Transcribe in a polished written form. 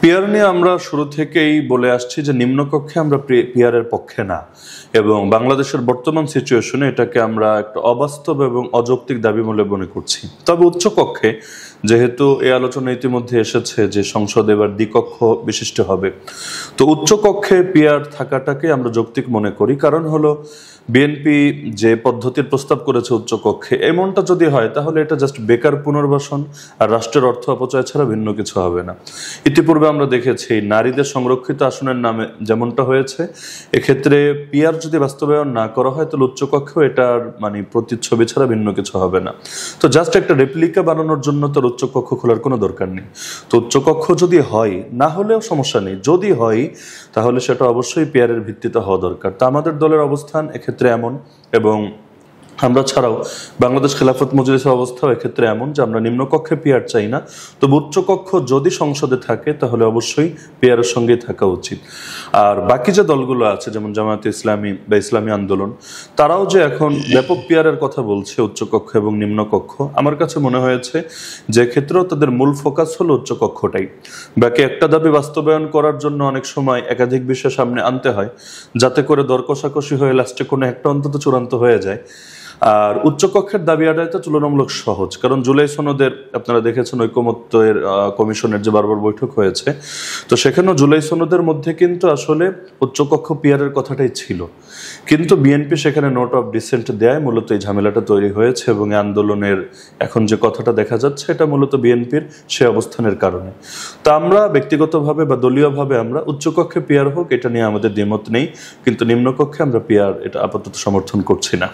Peer নিয়ে আমরা শুরু থেকেই বলে আসছি যে নিম্নকক্ষে আমরা পিয়ারের পক্ষে না, এবং বাংলাদেশের বর্তমান সিচুয়েশনে এটাকে আমরা একটা অবাস্তব এবং অযৌক্তিক দাবি বলে মনে করছি। তবে উচ্চকক্ষে যেহেতু এই আলোচনা ইতিমধ্যে এসেছে যে সংসদ এবার দ্বিকক্ষ বিশিষ্ট হবে, তো উচ্চকক্ষে পিয়ার থাকাটাকে আমরা যৌক্তিক মনে করি। কারণ হলো বিএনপি যে পদ্ধতির প্রস্তাব করেছে উচ্চকক্ষে, এমনটা যদি হয় তাহলে এটা জাস্ট বেকার পুনর্বাসন আর রাষ্ট্রের অর্থ অপচয় ছাড়া ভিন্ন কিছু হবে না। ইতিপূর্বে আমরা দেখেছি নারীদের সংরক্ষিত আসনের নামে যেমনটা হয়েছে, এক্ষেত্রে পিয়ার যদি বাস্তবায়ন না করা হয় তাহলে উচ্চকক্ষেও এটার প্রতিচ্ছবি ছাড়া ভিন্ন কিছু হবে না। তো জাস্ট একটা রেপ্লিকা বানানোর জন্য তার উচ্চকক্ষ খোলার কোনো দরকার নেই। তো উচ্চকক্ষ যদি হয়, না হলেও সমস্যা নেই, যদি হয় তাহলে সেটা অবশ্যই পিয়ারের ভিত্তিতে হওয়া দরকার। তা আমাদের দলের অবস্থান এক্ষেত্রে এমন, এবং আমরা ছাড়াও বাংলাদেশ খেলাফত মজলিসের অবস্থাও এক্ষেত্রে এমন যে আমরা নিম্নকক্ষে পিয়ার চাই না, তবে উচ্চকক্ষ যদি সংসদে থাকে তাহলে অবশ্যই পিয়ারের সঙ্গেই থাকা উচিত। আর বাকি যে দলগুলো আছে যেমন জামায়াতে ইসলামী বা ইসলামী আন্দোলন, তারাও যে এখন ব্যাপক পিয়ারের কথা বলছে উচ্চকক্ষ এবং নিম্নকক্ষ, আমার কাছে মনে হয়েছে যে ক্ষেত্রেও তাদের মূল ফোকাস হলো উচ্চকক্ষটাই। বাকি একটা দাবি বাস্তবায়ন করার জন্য অনেক সময় একাধিক বিষয় সামনে আনতে হয়, যাতে করে দর কষাকষি হয়ে লাস্টে কোনো একটা অন্তত চূড়ান্ত হয়ে যায়। আর উচ্চকক্ষের দাবি আদায়টা তুলনামূলক সহজ, কারণ জুলাই সনদের আপনারা দেখেছেন ঐকমত্যের কমিশনের যে বারবার বৈঠক হয়েছে, তো সেখানেও জুলাই সনদের মধ্যে কিন্তু আসলে উচ্চকক্ষ পিয়ারের কথাটাই ছিল, কিন্তু বিএনপি সেখানে নোট অফ ডিসেন্ট দেয়, মূলত এই ঝামেলাটা তৈরি হয়েছে। এবং আন্দোলনের এখন যে কথাটা দেখা যাচ্ছে এটা মূলত বিএনপির সে অবস্থানের কারণে। তা আমরা ব্যক্তিগতভাবে বা দলীয়ভাবে আমরা উচ্চকক্ষে পিয়ার হোক এটা নিয়ে আমাদের দ্বিমত নেই, কিন্তু নিম্নকক্ষে আমরা পিয়ার এটা আপাতত সমর্থন করছি না।